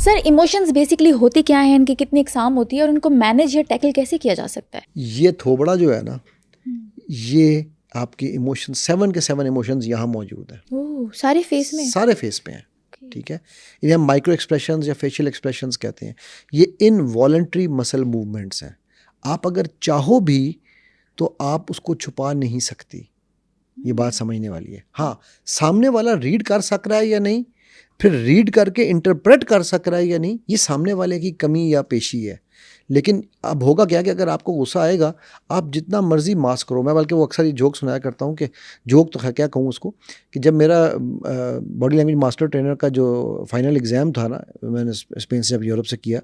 Sir emotions basically होती क्या है, इनकी कितनी इकसाम होती है और उनको मैनेज या टैकल कैसे किया जा सकता है? ये थोबड़ा जो है ना, ये आपके इमोशन 7 के 7 इमोशंस यहाँ मौजूद हैं। ओह, सारे फेस में? सारे फेस पे हैं, ठीक है। इन्हें हम माइक्रो एक्सप्रेशंस या फेशियल एक्सप्रेशंस कहते हैं। ये इनवॉलंटरी मसल मूवमेंट्स हैं। आप अगर चाहो भी तो आप उसको छुपा नहीं सकती। ये बात समझने वाली है। हाँ, सामने वाला रीड कर सक रहा है या नहीं, फिर रीड करके इंटरप्रेट कर सक रहा है या नहीं, ये सामने वाले की कमी या पेशी है। लेकिन अब होगा क्या कि अगर आपको गुस्सा आएगा, आप जितना मर्जी मास्क करो। मैं बल्कि वो अक्सर ये जोक सुनाया करता हूँ कि जोक तो क्या कहूँ उसको, कि जब मेरा बॉडी लैंग्वेज मास्टर ट्रेनर का जो फाइनल एग्ज़ाम था ना, मैंने स्पेन से जब यूरोप से किया,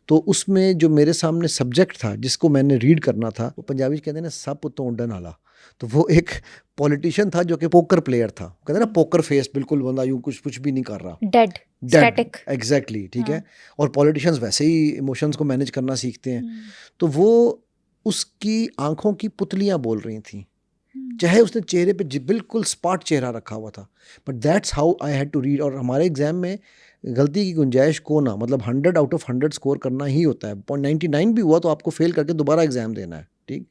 तो उसमें जो मेरे सामने सब्जेक्ट था जिसको मैंने रीड करना था, वो पंजाबी कहते हैं ना, सब तो उंडन आला। तो वो एक पॉलिटिशियन था जो कि पोकर प्लेयर था, कहते हैं ना पोकर फेस, बिल्कुल बंदा यूं कुछ भी नहीं कर रहा, डेड स्टैटिक। एग्जैक्टली, ठीक है। और पॉलिटिशियंस वैसे ही इमोशंस को मैनेज करना सीखते हैं। तो वो उसकी आंखों की पुतलियां बोल रही थी, चाहे उसने चेहरे पे बिल्कुल स्पॉट चेहरा रखा हुआ था, but that's how I had to read. और हमारे एग्जाम में गलती की गुंजाइश को ना, मतलब 100 आउट ऑफ 100 स्कोर करना ही होता है। 99 भी हुआ तो आपको फेल करके दोबारा एग्जाम देना है, ठीक।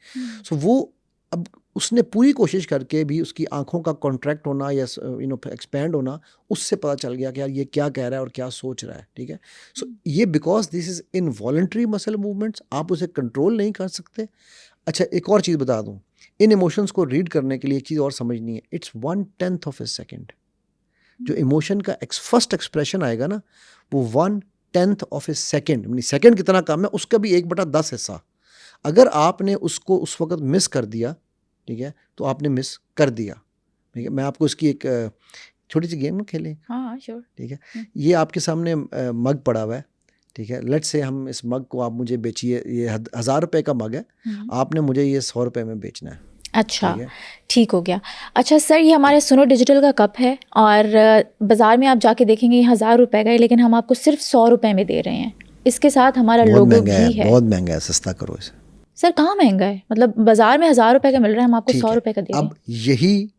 सो वो अब उसने पूरी कोशिश करके भी उसकी आंखों का कॉन्ट्रैक्ट होना या एक्सपैंड होना, उससे पता चल गया कि यार ये क्या कह रहा है और क्या सोच रहा है, ठीक है। सो ये because this is involuntary muscle movements, आप उसे कंट्रोल नहीं कर सकते। अच्छा, एक और चीज़ बता दूं, इन इमोशंस को रीड करने के लिए एक चीज़ और समझनी है, इट्स 1/10 ऑफ ए सेकेंड। जो इमोशन का फर्स्ट एक्सप्रेशन आएगा ना, वो 1/10 ऑफ ए सेकेंड, सेकेंड कितना कम है, उसका भी 1/10 हिस्सा। अगर आपने उसको उस वक्त मिस कर दिया, ठीक है, तो आपने मिस कर दिया, ठीक है। मैं आपको इसकी एक छोटी सी गेम खेलें? हाँ श्योर। ठीक है, ये आपके सामने मग पड़ा हुआ है, ठीक है। लेट्स से हम इस मग को आप मुझे बेचिए, ये 1000 रुपये का मग है, आपने मुझे ये 100 रुपये में बेचना है। अच्छा, ठीक हो गया। अच्छा सर, ये हमारे सुनो डिजिटल का कप है और बाज़ार में आप जाके देखेंगे ये 1000 रुपये का है, लेकिन हम आपको सिर्फ 100 रुपये में दे रहे हैं। इसके साथ हमारा लोगो भी है। बहुत महंगा है, सस्ता करो इसे। सर कहाँ महंगा है, मतलब बाजार में 1000 रुपये का मिल रहा है, हम आपको 100 रुपये का दे रहे हैं। अब यही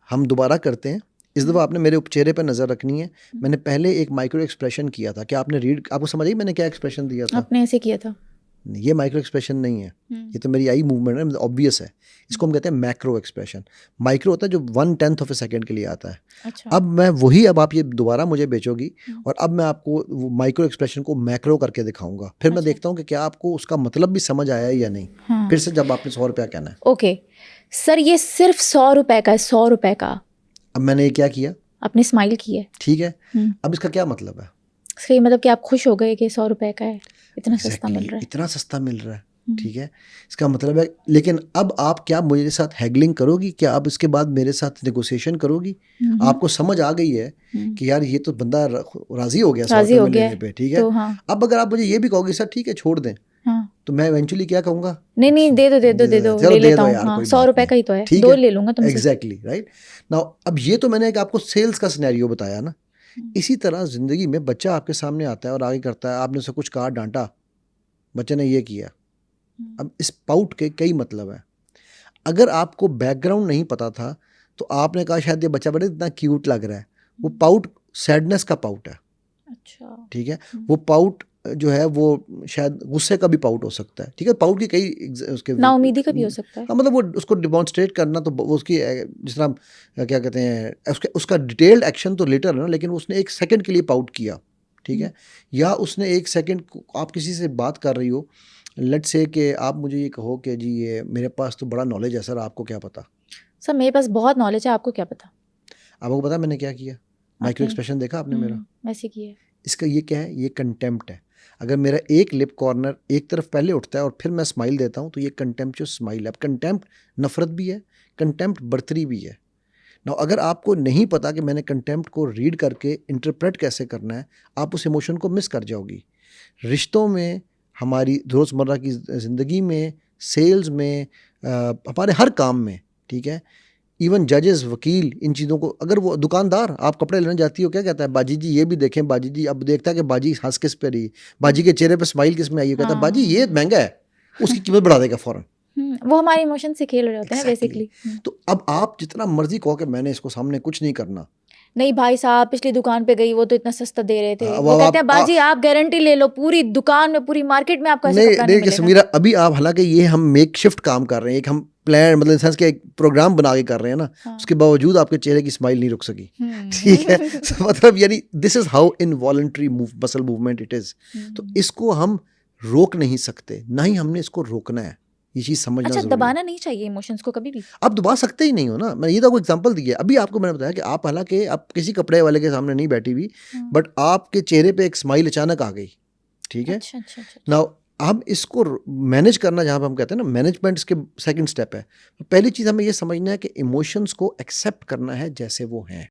हम दोबारा करते हैं। इस दफ़ा आपने मेरे चेहरे पर नज़र रखनी है। मैंने पहले एक माइक्रो एक्सप्रेशन किया था, क्या आपने रीड, आपको समझ आई मैंने क्या एक्सप्रेशन दिया था? आपने ऐसे किया था। ये माइक्रो एक्सप्रेशन नहीं है, ये तो मेरी आई मूवमेंट है, ऑब्वियस है। इसको हम कहते हैं मैक्रो एक्सप्रेशन। माइक्रो होता है जो 1/10 ऑफ ए सेकेंड के लिए आता है। अच्छा। अब मैं वही, अब आप ये दोबारा मुझे बेचोगी और अब मैं आपको माइक्रो एक्सप्रेशन को मैक्रो करके दिखाऊंगा, फिर मैं देखता हूँ कि क्या आपको उसका मतलब भी समझ आया है या नहीं। फिर से जब आपने 100 रुपया कहना है। ओके सर, ये सिर्फ 100 रुपये का है, 100 रुपये का। अब मैंने ये क्या किया? आपने स्माइल की है, ठीक है। अब इसका क्या मतलब है? इसका मतलब कि आप खुश हो गए कि 100 रुपये का है, इतना सस्ता मिल रहा है। इतना सस्ता मिल रहा है, ठीक है। इसका मतलब है, लेकिन अब आप क्या मेरे साथ हैगलिंग करोगी? क्या आप इसके बाद मेरे साथ नेगोशिएशन करोगी? आपको समझ आ गई है कि यार ये तो बंदा राजी हो गया 100 रुपये लेने पे, ठीक है। तो हाँ। अब अगर आप मुझे ये भी कहोगे सर ठीक है छोड़ दें, तो मैं इवेंचुअली क्या कहूँगा? नहीं दे दो ले लेता हूँ, 100 रुपये का ही तो है, 2 ले लूंगा तुमसे। Exactly right. नाउ अब ये तो मैंने एक आपको सेल्स का सिनेरियो बताया ना। इसी तरह जिंदगी में बच्चा आपके सामने आता है और आगे करता है, आपने उसे कुछ कहा, डांटा, बच्चे ने ये किया। अब इस पाउट के कई मतलब है। अगर आपको बैकग्राउंड नहीं पता था तो आपने कहा शायद ये बच्चा बड़े इतना क्यूट लग रहा है, वो पाउट सैडनेस का पाउट है। अच्छा, ठीक है। वो पाउट जो है वो शायद गुस्से का भी पाउट हो सकता है, ठीक है। पाउट की कई उसके नाउमीदी का भी हो सकता है। हाँ, मतलब वो उसको डिमॉन्स्ट्रेट करना तो वो उसकी जिस तरह क्या कहते हैं उसका डिटेल्ड एक्शन तो लेटर है ना, लेकिन उसने 1 सेकंड के लिए पाउट किया, ठीक है। या उसने 1 सेकंड, आप किसी से बात कर रही हो, लेट्स से कि आप मुझे ये कहो कि जी ये मेरे पास तो बड़ा नॉलेज है सर, आपको क्या पता? सर मेरे पास बहुत नॉलेज है, आपको क्या पता? आपको पता मैंने क्या किया? माइक्रो एक्सप्रेशन देखा आपने मेरा? वैसे किया। इसका ये क्या है? ये कंटेम्प्ट है। अगर मेरा एक लिप कॉर्नर एक तरफ पहले उठता है और फिर मैं स्माइल देता हूँ तो ये कंटेम्प्चुअस स्माइल है। अब कंटेम्प्ट नफरत भी है, कंटेम्प्ट बर्तरी भी है। ना अगर आपको नहीं पता कि मैंने कंटेम्प्ट को रीड करके इंटरप्रेट कैसे करना है, आप उस इमोशन को मिस कर जाओगी। रिश्तों में, हमारी रोज़मर्रा की ज़िंदगी में, सेल्स में, हमारे हर काम में, ठीक है। इवन जजेस, वकील, इन चीज़ों को, अगर वो दुकानदार, आप कपड़े लेने जाती हो, क्या कहता है? बाजी जी ये भी देखें बाजी जी। अब देखता है कि बाजी हंस किस पे रही, बाजी के चेहरे पे स्माइल किस में आई है, कहता है बाजी ये महंगा है, उसकी कीमत बढ़ा देगा फ़ौरन। वो हमारे इमोशन से खेल रहे होते हैं बेसिकली। तो अब आप जितना मर्जी कहो कि मैंने इसको सामने कुछ नहीं करना, नहीं भाई साहब पिछली दुकान पे गई, वो तो इतना सस्ता दे रहे थे, अब वो कहते हैं आप बाजी आप गारंटी ले लो, पूरी दुकान में पूरी मार्केट में आपको ऐसा नहीं कपड़ा नहीं नहीं कि मिलेगा। समीरा, अभी आप हालांकि ये हम मेक शिफ्ट काम कर रहे हैं, एक हम प्लान मतलब सेंस के एक प्रोग्राम बना के कर रहे हैं ना, हाँ। उसके बावजूद आपके चेहरे की स्माइल नहीं रुक सकी, हम्म। ठीक है। So, मतलब यानी this is how involuntary muscle movement it is. तो इसको हम रोक नहीं सकते, ना ही हमने इसको रोकना है, ये चीज समझना अच्छा, जरूरी है। दबाना नहीं चाहिए इमोशंस को कभी भी। आप दबा सकते ही नहीं हो ना। मैं ये तो आपको एग्जांपल दिया, अभी आपको मैंने बताया कि आप हालांकि आप किसी कपड़े वाले के सामने नहीं बैठी हुई, हाँ। बट आपके चेहरे पे एक स्माइल अचानक आ गई, ठीक है। अच्छा अच्छा अच्छा। नाउ हम इसको मैनेज करना, जहाँ पे हम कहते हैं ना मैनेजमेंट, इसके सेकंड स्टेप है। पहली चीज़ हमें ये समझना है कि इमोशंस को एक्सेप्ट करना है जैसे वो हैं।